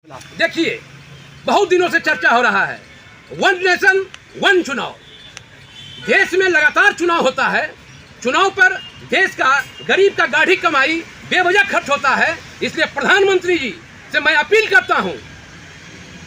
देखिए, बहुत दिनों से चर्चा हो रहा है वन नेशन वन चुनाव। देश में लगातार चुनाव होता है। चुनाव पर देश का गरीब का गाढ़ी कमाई बेवजह खर्च होता है। इसलिए प्रधानमंत्री जी से मैं अपील करता हूं,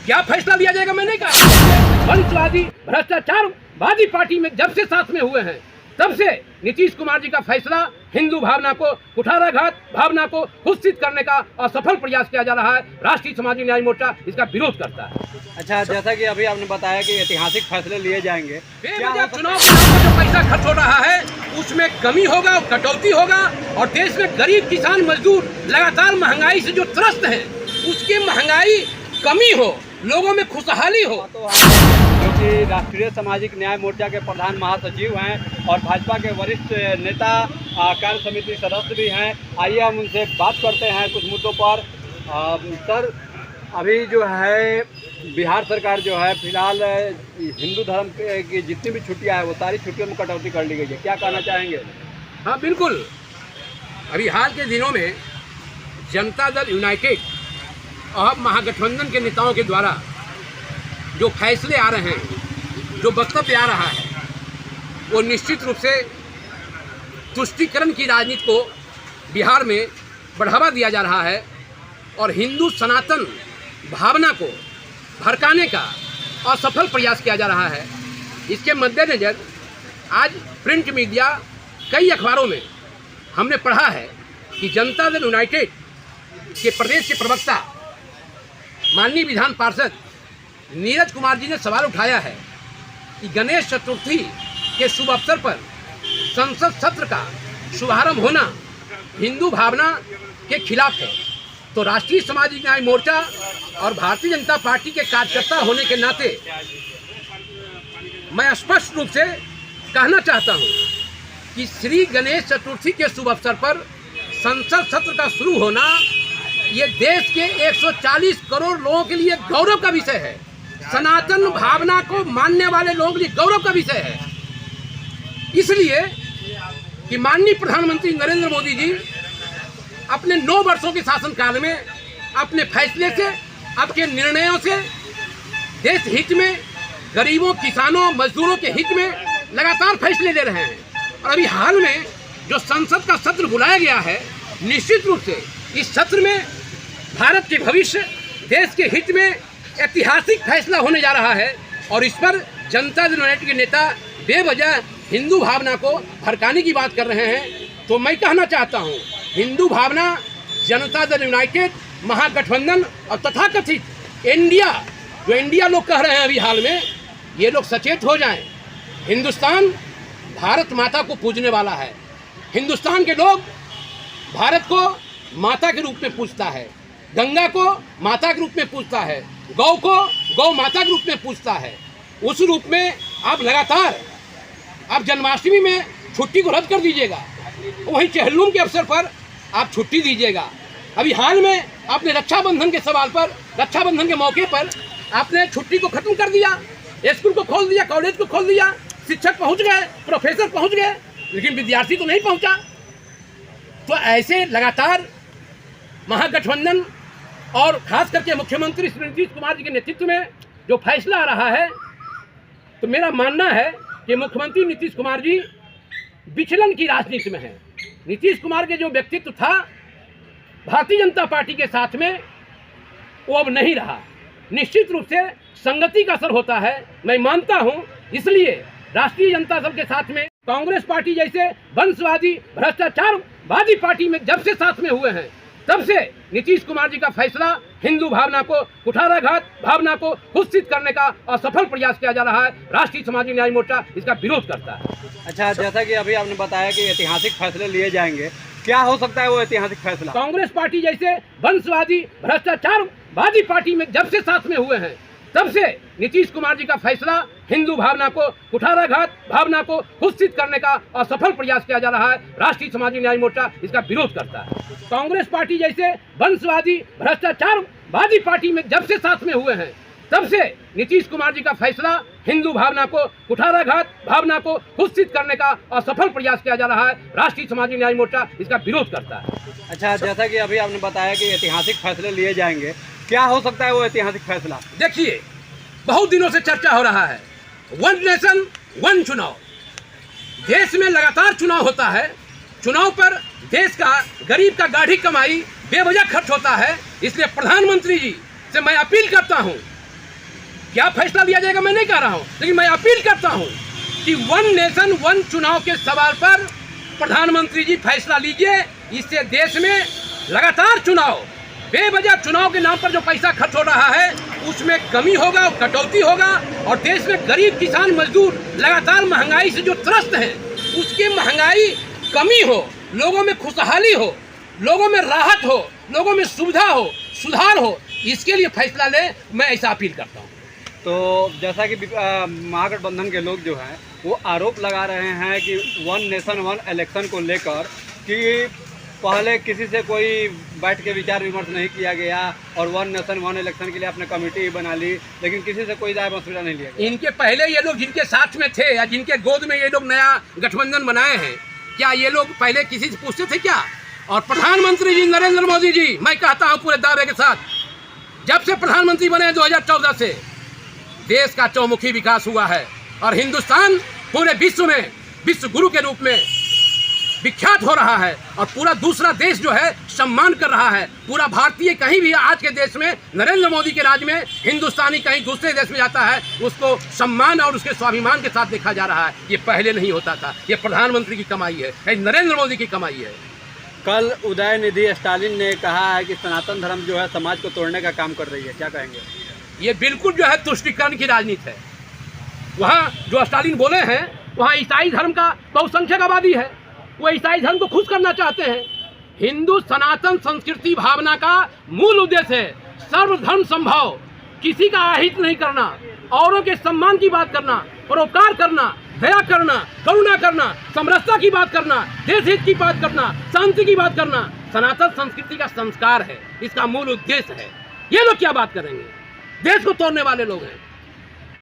क्या फैसला लिया जाएगा मैं नहीं कहा। वंशवादी भ्रष्टाचारवादी पार्टी में जब से साथ में हुए हैं तब से नीतीश कुमार जी का फैसला हिंदू भावना को कुठाराघात भावना को कुत्सित करने का असफल प्रयास किया जा रहा है। राष्ट्रीय समाजिक न्याय मोर्चा इसका विरोध करता है। अच्छा, जैसा कि अभी आपने बताया कि ऐतिहासिक फैसले लिए जाएंगे, चुनाव में जो पैसा खर्च हो रहा है उसमें कमी होगा, कटौती होगा और देश में गरीब किसान मजदूर लगातार महंगाई से जो त्रस्त है उसकी महंगाई कमी हो, लोगों में खुशहाली हो। जो कि राष्ट्रीय सामाजिक न्याय मोर्चा के प्रधान महासचिव हैं और भाजपा के वरिष्ठ नेता कार्य समिति सदस्य भी हैं, आइए हम उनसे बात करते हैं कुछ मुद्दों पर। सर, अभी जो है बिहार सरकार जो है फिलहाल हिंदू धर्म की जितनी भी छुट्टियां हैं वो सारी छुट्टियों में कटौती कर ली गई है, क्या कहना चाहेंगे? हाँ बिल्कुल, अभी हाल के दिनों में जनता दल यूनाइटेड और महागठबंधन के नेताओं के द्वारा जो फैसले आ रहे हैं, जो वक्तव्य आ रहा है, वो निश्चित रूप से तुष्टीकरण की राजनीति को बिहार में बढ़ावा दिया जा रहा है और हिंदू सनातन भावना को भड़काने का असफल प्रयास किया जा रहा है। इसके मद्देनज़र आज प्रिंट मीडिया कई अखबारों में हमने पढ़ा है कि जनता दल यूनाइटेड के प्रदेश के प्रवक्ता माननीय विधान पार्षद नीरज कुमार जी ने सवाल उठाया है कि गणेश चतुर्थी के शुभ अवसर पर संसद सत्र का शुभारंभ होना हिंदू भावना के खिलाफ है। तो राष्ट्रीय सामाजिक न्याय मोर्चा और भारतीय जनता पार्टी के कार्यकर्ता होने के नाते मैं स्पष्ट रूप से कहना चाहता हूं कि श्री गणेश चतुर्थी के शुभ अवसर पर संसद सत्र का शुरू होना ये देश के 140 करोड़ लोगों के लिए गौरव का विषय है। सनातन भावना को मानने वाले लोगों के लिए गौरव का विषय है। इसलिए कि माननीय प्रधानमंत्री नरेंद्र मोदी जी अपने 9 वर्षों के शासनकाल में अपने फैसले से, आपके निर्णयों से देश हित में, गरीबों, किसानों, मजदूरों के हित में लगातार फैसले ले रहे हैं। और अभी हाल में जो संसद का सत्र बुलाया गया है, निश्चित रूप से इस सत्र में भारत के भविष्य, देश के हित में ऐतिहासिक फैसला होने जा रहा है और इस पर जनता दल यूनाइटेड के नेता बेवजह हिंदू भावना को भड़काने की बात कर रहे हैं। तो मैं कहना चाहता हूं, हिंदू भावना, जनता दल यूनाइटेड, महागठबंधन और तथाकथित इंडिया, जो इंडिया लोग कह रहे हैं अभी हाल में, ये लोग सचेत हो जाएं। हिंदुस्तान भारत माता को पूजने वाला है। हिंदुस्तान के लोग भारत को माता के रूप में पूजता है, गंगा को माता के रूप में पूजता है, गौ को गौ माता के रूप में पूजता है। उस रूप में आप लगातार आप जन्माष्टमी में छुट्टी को रद्द कर दीजिएगा, वहीं चेहल्लूम के अवसर पर आप छुट्टी दीजिएगा। अभी हाल में आपने रक्षाबंधन के सवाल पर, रक्षाबंधन के मौके पर आपने छुट्टी को खत्म कर दिया, स्कूल को खोल दिया, कॉलेज को खोल दिया, शिक्षक पहुंच गए, प्रोफेसर पहुंच गए, लेकिन विद्यार्थी तो नहीं पहुंचा। तो ऐसे लगातार महागठबंधन और खास करके मुख्यमंत्री श्री नीतीश कुमार जी के नेतृत्व में जो फैसला आ रहा है, तो मेरा मानना है कि मुख्यमंत्री नीतीश कुमार जी विचलन की राजनीति में हैं। नीतीश कुमार के जो व्यक्तित्व था भारतीय जनता पार्टी के साथ में, वो अब नहीं रहा। निश्चित रूप से संगति का असर होता है, मैं मानता हूं। इसलिए राष्ट्रीय जनता दल के साथ में कांग्रेस पार्टी जैसे वंशवादी भ्रष्टाचारवादी पार्टी में जब से साथ में हुए हैं तब से नीतीश कुमार जी का फैसला हिंदू भावना को कुठाराघात भावना को कुत्सित करने का असफल प्रयास किया जा रहा है। राष्ट्रीय सामाजिक न्याय मोर्चा इसका विरोध करता है। अच्छा, जैसा कि अभी आपने बताया कि ऐतिहासिक फैसले लिए जाएंगे, क्या हो सकता है वो ऐतिहासिक फैसला? कांग्रेस पार्टी जैसे वंशवादी भ्रष्टाचारवादी पार्टी में जब से साथ में हुए हैं तब से नीतीश कुमार जी का फैसला हिंदू भावना को कुठाराघात भावना को कुत्सित करने का असफल प्रयास किया जा रहा है। राष्ट्रीय सामाजिक न्याय मोर्चा इसका विरोध करता है। कांग्रेस पार्टी जैसे वंशवादी भ्रष्टाचारवादी पार्टी में जब से साथ में हुए हैं तब से नीतीश कुमार जी का फैसला हिंदू भावना को कुठाराघात भावना को कुत्सित करने का असफल प्रयास किया जा रहा है। राष्ट्रीय सामाजिक न्याय मोर्चा इसका विरोध करता है। अच्छा, जैसा कि अभी आपने बताया कि ऐतिहासिक फैसले लिए जाएंगे, क्या हो सकता है वो ऐतिहासिक फैसला? देखिए, बहुत दिनों से चर्चा हो रहा है, वन नेशन वन चुनाव। देश में लगातार चुनाव होता है, चुनाव पर देश का गरीब का गाढ़ी कमाई बेवजह खर्च होता है। इसलिए प्रधानमंत्री जी से मैं अपील करता हूं, क्या फैसला लिया जाएगा मैं नहीं कह रहा हूं, लेकिन मैं अपील करता हूं कि वन नेशन वन चुनाव के सवाल पर प्रधानमंत्री जी फैसला लीजिए। इससे देश में लगातार चुनाव, बेवजह चुनाव के नाम पर जो पैसा खर्च हो रहा है उसमें कमी होगा, कटौती होगा, और देश में गरीब किसान मजदूर लगातार महंगाई से जो त्रस्त हैं उसकी महंगाई कमी हो, लोगों में खुशहाली हो, लोगों में राहत हो, लोगों में सुविधा हो, सुधार हो, इसके लिए फैसला ले, मैं ऐसा अपील करता हूँ। तो जैसा कि महागठबंधन के लोग जो हैं वो आरोप लगा रहे हैं कि वन नेशन वन इलेक्शन को लेकर कि पहले किसी से कोई बैठ के विचार विमर्श नहीं किया गया और वन नेशन वन इलेक्शन के लिए आपने कमेटी ही बना ली, लेकिन किसी से कोई राय मशविरा नहीं लिया गया। इनके पहले ये लोग जिनके साथ में थे या जिनके गोद में ये लोग नया गठबंधन बनाए हैं, क्या ये लोग पहले किसी से पूछते थे क्या? और प्रधानमंत्री जी नरेंद्र मोदी जी, मैं कहता हूँ पूरे दावे के साथ, जब से प्रधानमंत्री बने 2014 से देश का चौमुखी विकास हुआ है और हिंदुस्तान पूरे विश्व में विश्व गुरु के रूप में विख्यात हो रहा है और पूरा दूसरा देश जो है सम्मान कर रहा है। पूरा भारतीय कहीं भी आज के देश में नरेंद्र मोदी के राज में हिंदुस्तानी कहीं दूसरे देश में जाता है उसको सम्मान और उसके स्वाभिमान के साथ देखा जा रहा है। ये पहले नहीं होता था, ये प्रधानमंत्री की कमाई है, ये नरेंद्र मोदी की कमाई है। कल उदयनिधि स्टालिन ने कहा है कि सनातन धर्म जो है समाज को तोड़ने का काम कर रही है, क्या कहेंगे? ये बिल्कुल जो है तुष्टीकरण की राजनीति है। वहाँ जो स्टालिन बोले हैं वहाँ ईसाई धर्म का बहुसंख्यक आबादी है, वो ईसाई धर्म को खुश करना चाहते हैं। हिंदू सनातन संस्कृति भावना का मूल उद्देश्य है सर्वधर्म संभाव, किसी का अहित नहीं करना, औरों के सम्मान की बात करना, परोपकार करना, दया करना, करुणा करना, समरसता की बात करना, देश हित की बात करना, शांति की बात करना सनातन संस्कृति का संस्कार है, इसका मूल उद्देश्य है। ये लोग क्या बात करेंगे? देश को तोड़ने वाले लोग हैं।